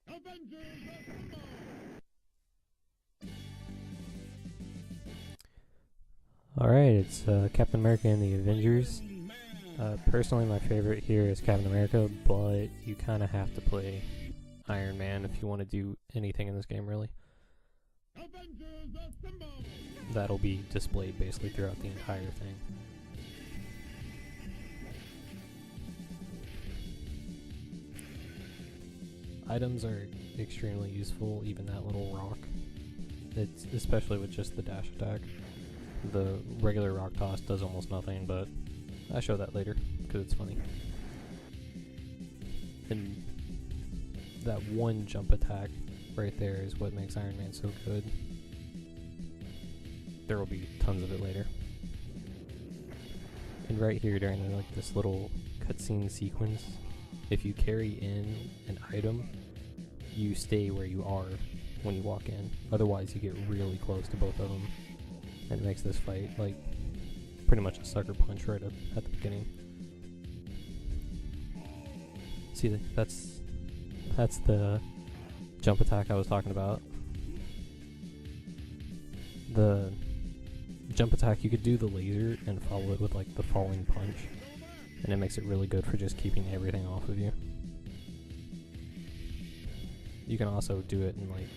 Avengers assemble! Alright, it's Captain America and the Avengers. Personally, my favorite here is Captain America, but you kind of have to play Iron Man if you want to do anything in this game, really. Avengers assemble! That'll be displayed basically throughout the entire thing. Items are extremely useful, even that little rock. It's especially with just the dash attack. The regular rock toss does almost nothing, but I show that later because it's funny. And that one jump attack right there is what makes Iron Man so good. There will be tons of it later. And right here during this little cutscene sequence, if you carry in an item, you stay where you are when you walk in. Otherwise, you get really close to both of them, and it makes this fight like pretty much a sucker punch right at the beginning. See, that's the jump attack I was talking about. The jump attack, you could do the laser and follow it with like the falling punch, and it makes it really good for just keeping everything off of you. You can also do it and like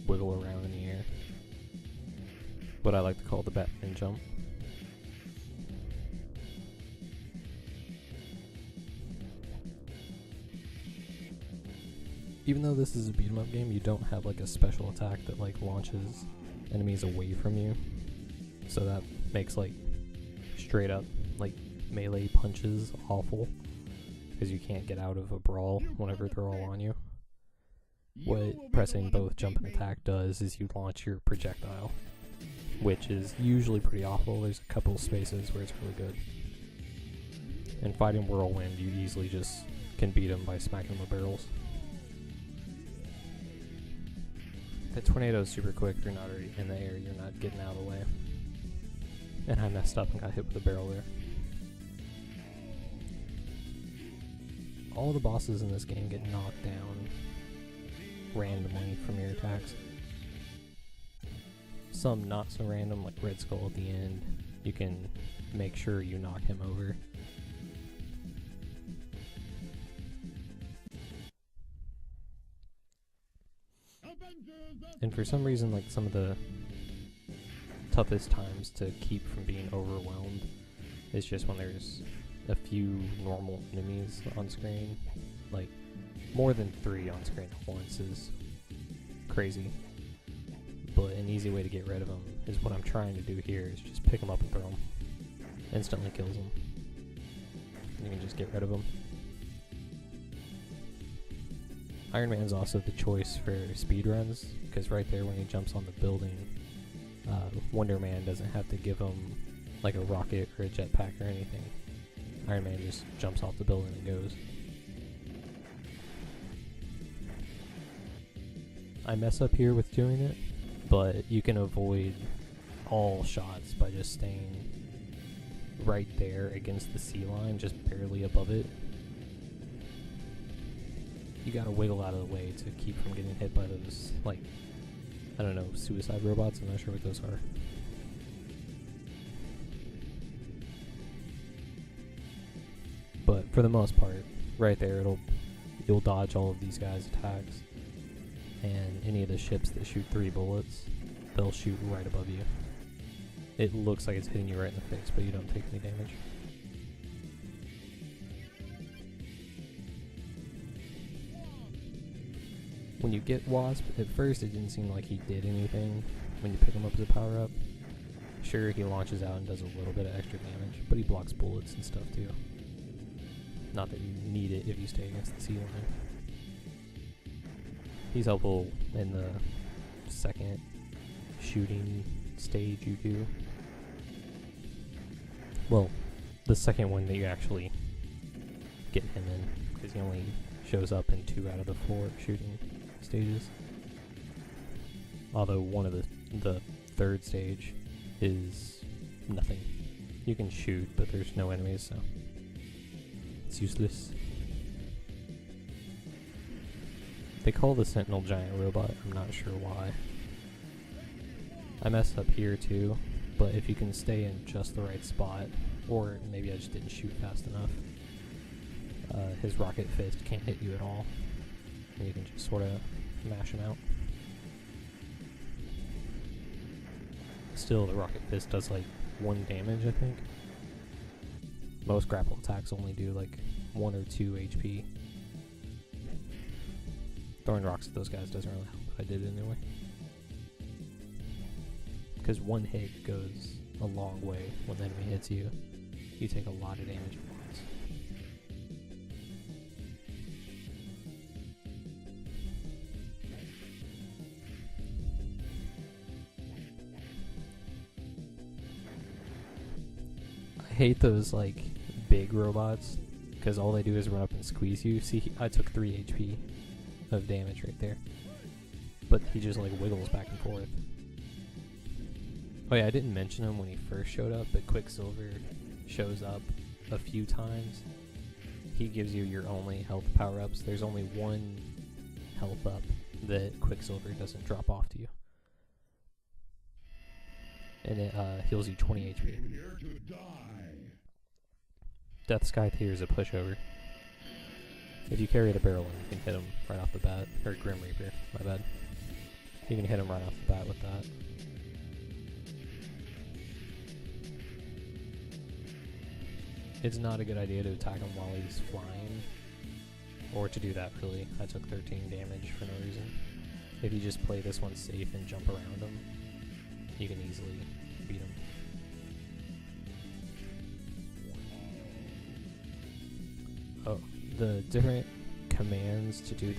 wiggle around in the air, what I like to call the Batman jump. Even though this is a beat 'em up game, you don't have like a special attack that like launches enemies away from you, so that makes like straight up like melee punches awful, because you can't get out of a brawl whenever they're all on you. What pressing both jump and attack does is you launch your projectile, which is usually pretty awful. There's a couple spaces where it's really good. And fighting Whirlwind, you easily just can beat them by smacking them with barrels. The tornado is super quick. If you're not already in the air, you're not getting out of the way. And I messed up and got hit with a barrel there. All the bosses in this game get knocked down randomly from your attacks. Some not so random, like Red Skull at the end. You can make sure you knock him over. And for some reason, like some of the toughest times to keep from being overwhelmed is just when there's a few normal enemies on screen. Like more than 3 on screen at once is crazy. But an easy way to get rid of them is what I'm trying to do here, is just pick them up and throw them. Instantly kills them. You can just get rid of them. Iron Man's also the choice for speedruns, because right there when he jumps on the building, Wonder Man doesn't have to give him like a rocket or a jetpack or anything. Iron Man just jumps off the building and goes. I mess up here with doing it, but you can avoid all shots by just staying right there against the sea line, just barely above it. You gotta wiggle out of the way to keep from getting hit by those, like, I don't know, suicide robots? I'm not sure what those are. But for the most part, right there, you'll dodge all of these guys' attacks. And any of the ships that shoot 3 bullets, they'll shoot right above you. It looks like it's hitting you right in the face, but you don't take any damage. When you get Wasp, at first it didn't seem like he did anything when you pick him up as a power-up. Sure, he launches out and does a little bit of extra damage, but he blocks bullets and stuff too. Not that you need it if you stay against the sea line. He's helpful in the second shooting stage you do. Well, the second one that you actually get him in, because he only shows up in 2 out of the 4 shooting stages. Although one of the third stage is nothing. You can shoot, but there's no enemies, so It's useless. They call the Sentinel giant robot, I'm not sure why. I messed up here too, but if you can stay in just the right spot, or maybe I just didn't shoot fast enough, his rocket fist can't hit you at all. And you can just sort of mash him out. Still, the rocket fist does like 1 damage, I think. Most grapple attacks only do like 1 or 2 HP. Throwing rocks at those guys doesn't really help. I did it anyway. Because 1 hit goes a long way. When the enemy hits you, you take a lot of damage at once. I hate those like big robots because all they do is run up and squeeze you. See, I took 3 HP of damage right there, but he just like wiggles back and forth. Oh yeah, I didn't mention him when he first showed up, but Quicksilver shows up a few times. He gives you your only health power-ups. There's only 1 health up that Quicksilver doesn't drop off to you. And it heals you 20 HP. Death Scythe here is a pushover. If you carry the barrel in, you can hit him right off the bat. Or Grim Reaper, my bad. You can hit him right off the bat with that. It's not a good idea to attack him while he's flying. Or to do that, really. I took 13 damage for no reason. If you just play this one safe and jump around him, you can easily beat him. Oh, the different commands to do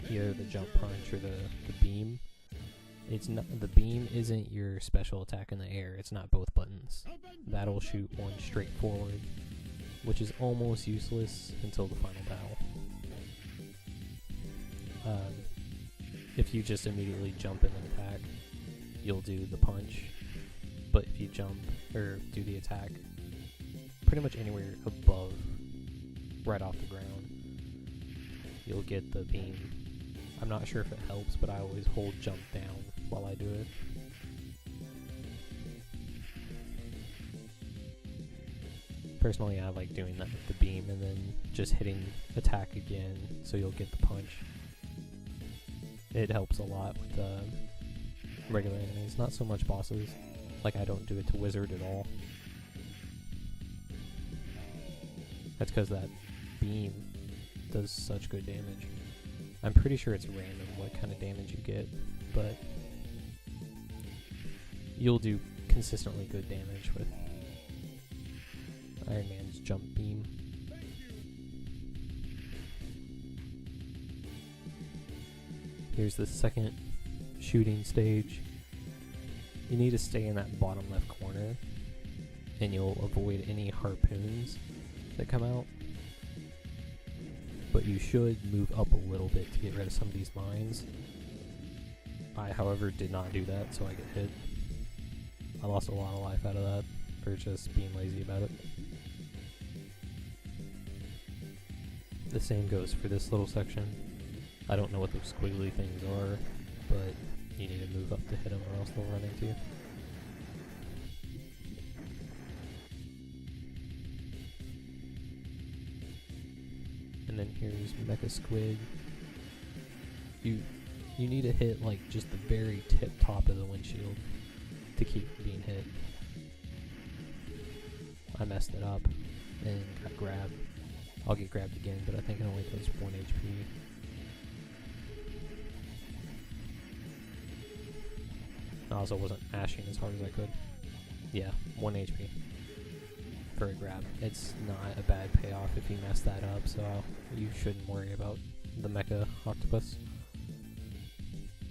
either the jump punch or the beam. It's not, the beam isn't your special attack in the air. It's not both buttons. That'll shoot 1 straight forward, which is almost useless until the final battle. If you just immediately jump in and attack, you'll do the punch. But if you jump or do the attack pretty much anywhere above, right off the ground, you'll get the beam. I'm not sure if it helps, but I always hold jump down while I do it. Personally, I like doing that with the beam and then just hitting attack again so you'll get the punch. It helps a lot with regular enemies, not so much bosses. Like, I don't do it to Wizard at all. That's because that beam does such good damage. I'm pretty sure it's random what kind of damage you get, but you'll do consistently good damage with Iron Man's jump beam. Here's the second shooting stage. You need to stay in that bottom left corner, and you'll avoid any harpoons that come out. But you should move up a little bit to get rid of some of these mines. I, however, did not do that, so I get hit. I lost a lot of life out of that for just being lazy about it. The same goes for this little section. I don't know what those squiggly things are, but you need to move up to hit them or else they'll run into you. And then here's Mecha Squid. You need to hit like just the very tip top of the windshield to keep being hit. I messed it up and got grabbed. I'll get grabbed again, but I think it only does 1 HP. I also wasn't ashing as hard as I could. Yeah, 1 HP for a grab. It's not a bad payoff if you mess that up, so you shouldn't worry about the Mecha Octopus.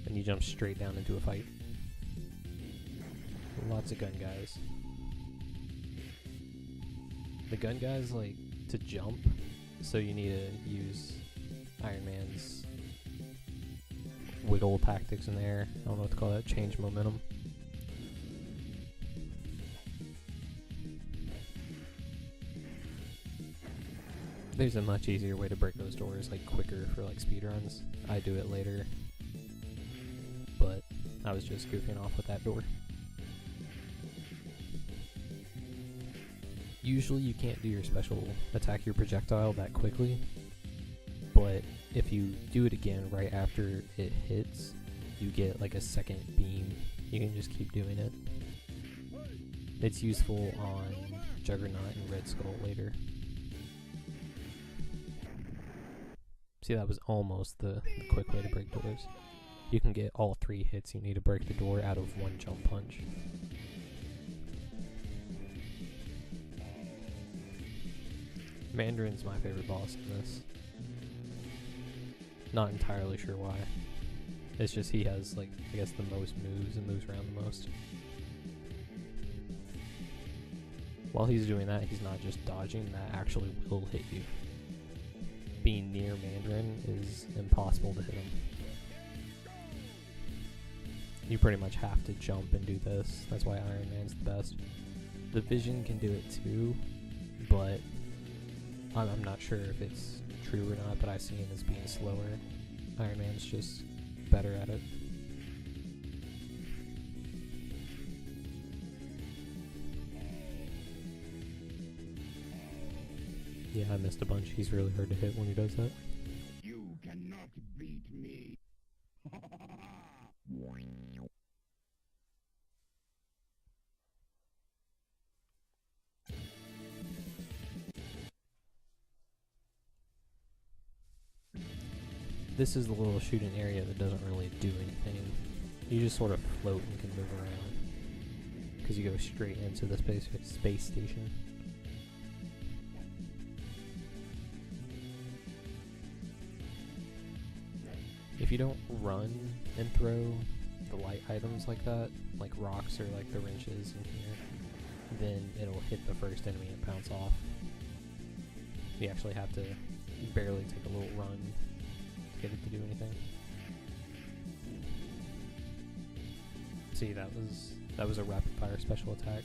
And you jump straight down into a fight. Lots of gun guys. The gun guys like to jump, so you need to use Iron Man's wiggle tactics in there. I don't know what to call that. Change momentum. There's a much easier way to break those doors, like quicker for like speedruns. I do it later, but I was just goofing off with that door. Usually you can't do your special attack your projectile that quickly, but if you do it again right after it hits, you get like a second beam. You can just keep doing it. It's useful on Juggernaut and Red Skull later. See, that was almost the quick way to break doors. You can get all 3 hits you need to break the door out of 1 jump punch. Mandarin's my favorite boss in this. Not entirely sure why. It's just he has, like, I guess the most moves and moves around the most. While he's doing that, he's not just dodging, that actually will hit you. Being near Mandarin is impossible to hit him. You pretty much have to jump and do this. That's why Iron Man's the best. The Vision can do it too, but I'm not sure if it's true or not, but I see him as being slower. Iron Man's just better at it. Yeah, I missed a bunch. He's really hard to hit when he does that. You cannot beat me. This is the little shooting area that doesn't really do anything. You just sort of float and can move around, because you go straight into the space station. If you don't run and throw the light items like that, like rocks or like the wrenches in here, then it'll hit the first enemy and bounce off. You actually have to barely take a little run to get it to do anything. See, that was a rapid fire special attack.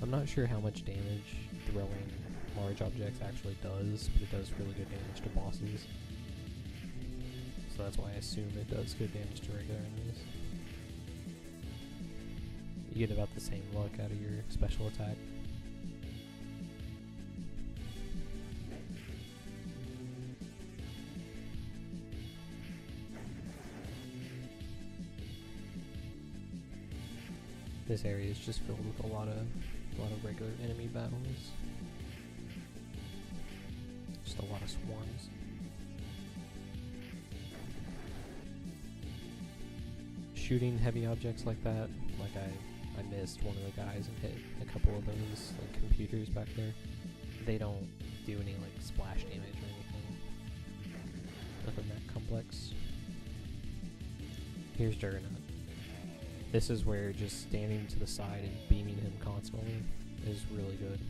I'm not sure how much damage throwing large objects actually does, but it does really good damage to bosses. So that's why I assume it does good damage to regular enemies. You get about the same luck out of your special attack. This area is just filled with a lot of regular enemy battles. Just a lot of swarms. Shooting heavy objects like that, like I missed one of the guys and hit a couple of those like computers back there. They don't do any like splash damage or anything. Nothing that complex. Here's Juggernaut. This is where just standing to the side and beaming him constantly is really good.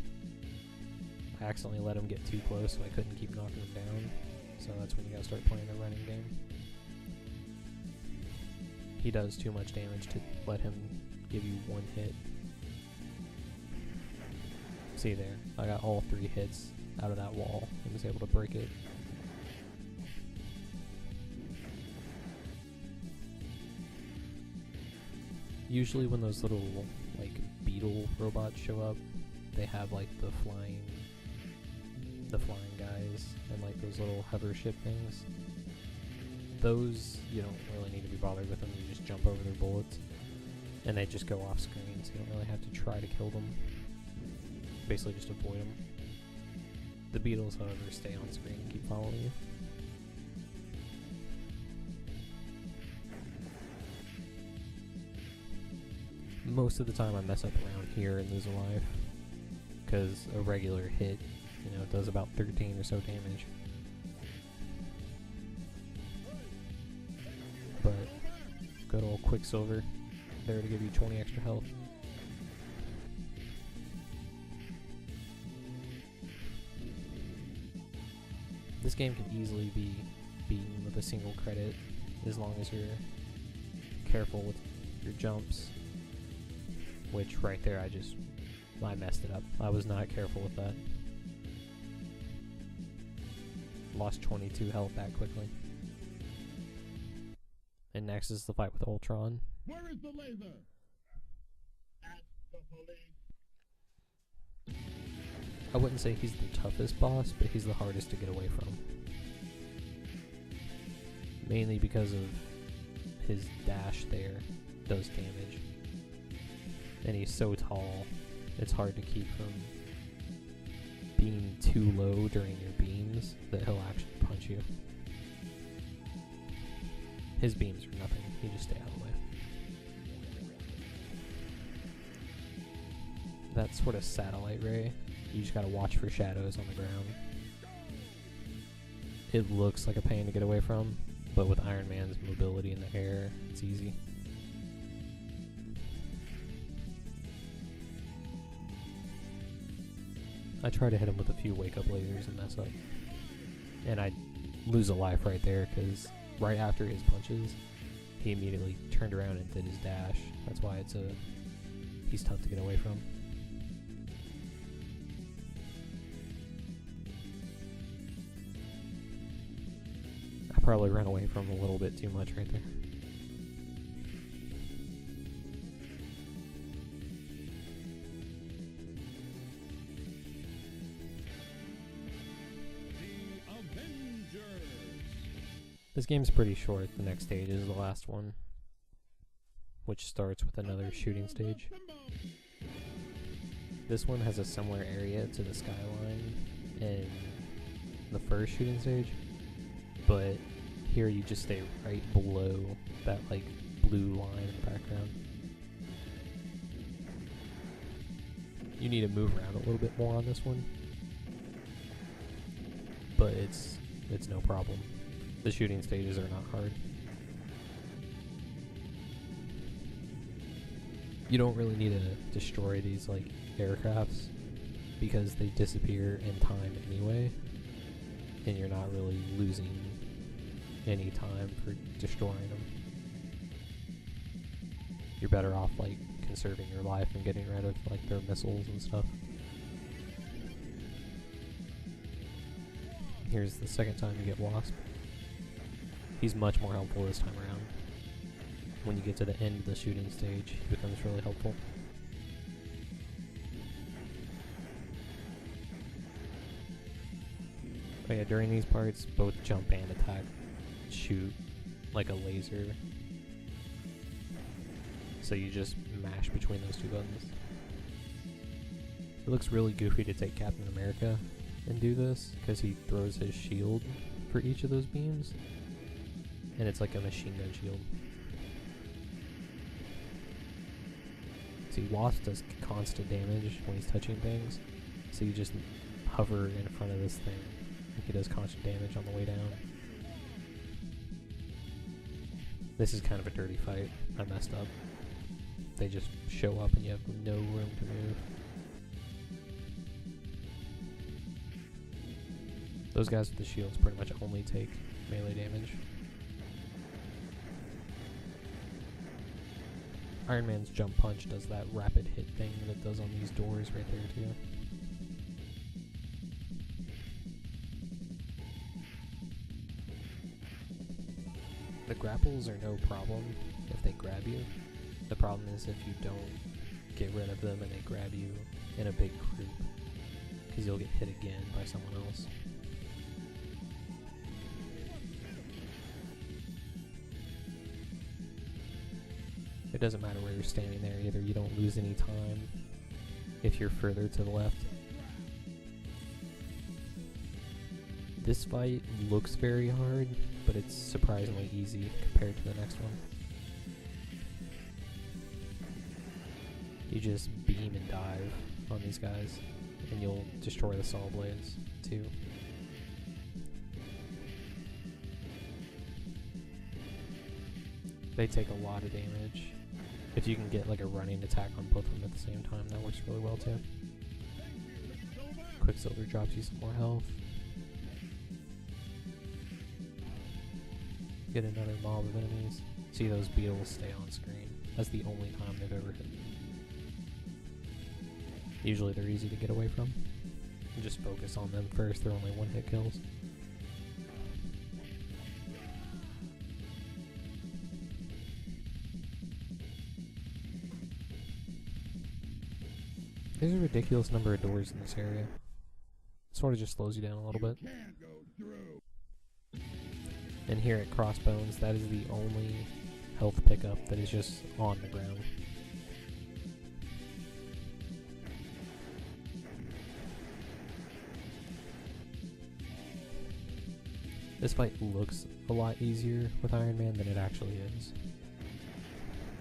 I accidentally let him get too close, so I couldn't keep knocking him down. So that's when you gotta start playing the running game. He does too much damage to let him give you one hit. See there, I got all 3 hits out of that wall and was able to break it. Usually when those little like beetle robots show up, they have like the flying guys and like those little hover ship things. Those, you don't really need to be bothered with them. You just jump over their bullets and they just go off screen, so you don't really have to try to kill them. Basically just avoid them. The beetles, however, stay on screen and keep following you. Most of the time I mess up around here and lose a life, because a regular hit, does about 13 or so damage. But good old Quicksilver there to give you 20 extra health. This game can easily be beaten with a single credit as long as you're careful with your jumps, which right there I messed it up. I was not careful with that. lost 22 health that quickly. And next is the fight with Ultron. Where is the laser? At the police. I wouldn't say he's the toughest boss, but he's the hardest to get away from. Mainly because of his dash there does damage. And he's so tall, it's hard to keep from being too low during your beams that he'll actually punch you. His beams are nothing, you just stay out of the way. That sort of satellite ray, you just gotta watch for shadows on the ground. It looks like a pain to get away from, but with Iron Man's mobility in the air, it's easy. I try to hit him with a few wake up lasers and mess up. And I lose a life right there, because right after his punches, he immediately turned around and did his dash. That's why he's tough to get away from. I probably ran away from him a little bit too much right there. The Avengers. This game's pretty short. The next stage is the last one, which starts with another shooting stage. This one has a similar area to the skyline in the first shooting stage, but here you just stay right below that like blue line in the background. You need to move around a little bit more on this one, but it's no problem. The shooting stages are not hard. You don't really need to destroy these like aircrafts because they disappear in time anyway, and you're not really losing any time for destroying them. You're better off like conserving your life and getting rid of like their missiles and stuff. Here's the second time you get Wasp. He's much more helpful this time around. When you get to the end of the shooting stage, he becomes really helpful. Oh yeah, during these parts, both jump and attack shoot like a laser. So you just mash between those two buttons. It looks really goofy to take Captain America and do this, because he throws his shield for each of those beams. And it's like a machine gun shield. See, Wasp does constant damage when he's touching things. So you just hover in front of this thing. He does constant damage on the way down. This is kind of a dirty fight. I messed up. They just show up and you have no room to move. Those guys with the shields pretty much only take melee damage. Iron Man's jump punch does that rapid hit thing that it does on these doors right there too. The grapples are no problem if they grab you. The problem is if you don't get rid of them and they grab you in a big group, because you'll get hit again by someone else. It doesn't matter where you're standing there either, you don't lose any time if you're further to the left. This fight looks very hard, but it's surprisingly easy compared to the next one. You just beam and dive on these guys, and you'll destroy the saw blades too. They take a lot of damage. If you can get like a running attack on both of them at the same time, that works really well too. Quicksilver drops you some more health. Get another mob of enemies. See, those beetles stay on screen. That's the only time they've ever hit. Usually they're easy to get away from. You just focus on them first, they're only one-hit kills. There's a ridiculous number of doors in this area. Sort of just slows you down a little bit. And here at Crossbones, that is the only health pickup that is just on the ground. This fight looks a lot easier with Iron Man than it actually is.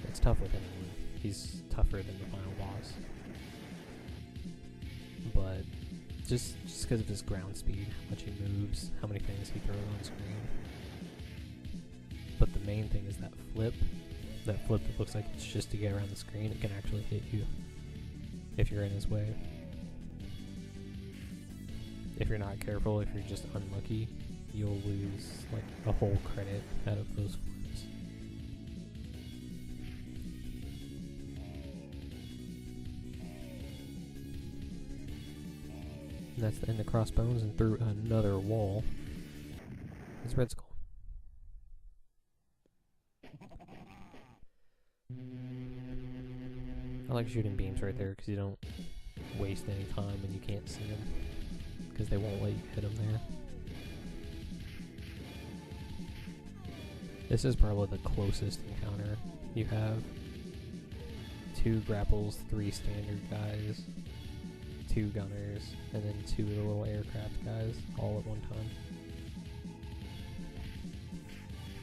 It's tough with anyone. He's tougher than the final boss. But just because of his ground speed, how much he moves, how many things he throws on screen. But the main thing is that flip. That flip that looks like it's just to get around the screen, it can actually hit you if you're in his way. If you're not careful, if you're just unlucky, you'll lose like a whole credit out of those flips. And that's the end of Crossbones, and through another wall is Red Skull. I like shooting beams right there because you don't waste any time and you can't see them because they won't let you hit them there. This is probably the closest encounter you have. 2 grapples, 3 standard guys, 2 gunners, and then 2 of the little aircraft guys all at one time.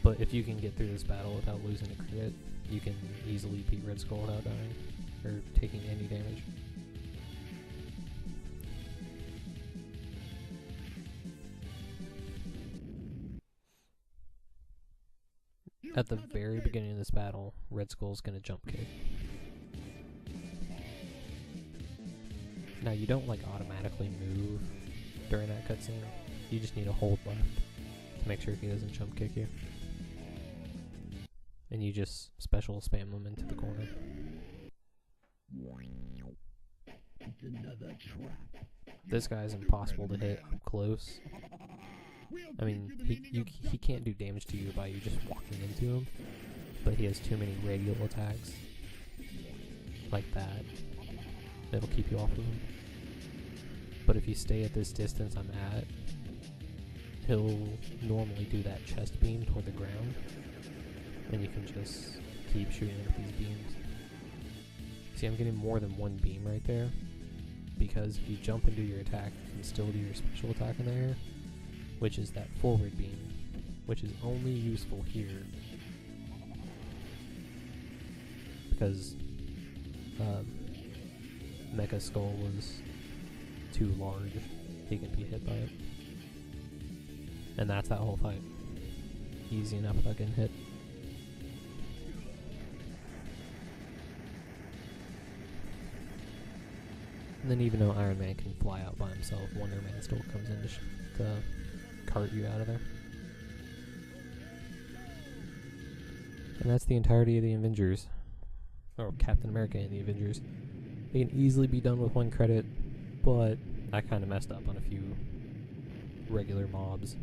But if you can get through this battle without losing a crit, you can easily beat Red Skull without dying or taking any damage. At the very beginning of this battle, Red Skull's gonna jump kick. Now you don't like automatically move during that cutscene. You just need to hold left to make sure he doesn't jump kick you. And you just special spam him into the corner. This guy's impossible to hit up close. I mean, he can't do damage to you by you just walking into him, but he has too many radial attacks like that that'll keep you off of him. But if you stay at this distance I'm at, he'll normally do that chest beam toward the ground, and you can just keep shooting with these beams. See, I'm getting more than one beam right there, because if you jump and do your attack, you can still do your special attack in the air, which is that forward beam, which is only useful here because Mecha Skull was too large. He can be hit by it. And that's that whole fight. Easy enough without getting hit. And then even though Iron Man can fly out by himself, Wonder Man still comes in to cart you out of there. And that's the entirety of the Avengers. Or Captain America and the Avengers. They can easily be done with 1 credit, but I kind of messed up on a few regular mobs.